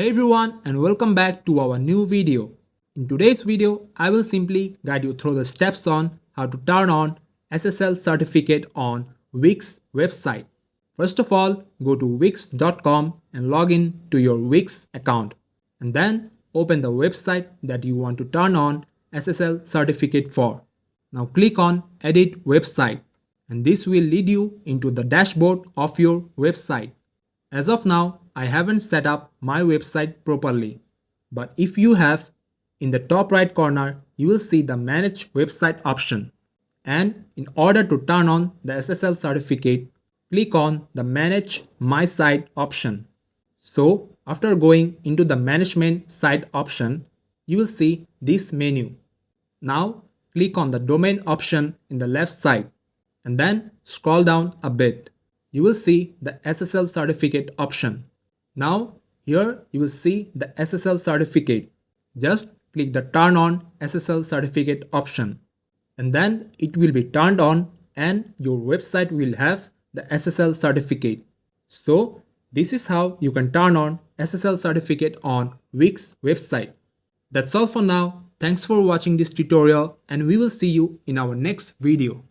Hey everyone and welcome back to our new video. In today's video, I will simply guide you through the steps on how to turn on SSL certificate on Wix website. First of all, go to wix.com and log in to your Wix account and then open the website that you want to turn on SSL certificate for. Now click on Edit Website and this will lead you into the dashboard of your website. As of now, I haven't set up my website properly. But if you have, in the top right corner, you will see the Manage Website option. And in order to turn on the SSL certificate, click on the Manage My Site option. So, after going into the Management Site option, you will see this menu. Now, click on the Domain option in the left side and then scroll down a bit. You will see the SSL certificate option. Now, here you will see the SSL certificate. Just click the Turn on SSL certificate option. And then it will be turned on and your website will have the SSL certificate. So, this is how you can turn on SSL certificate on Wix website. That's all for now. Thanks for watching this tutorial and we will see you in our next video.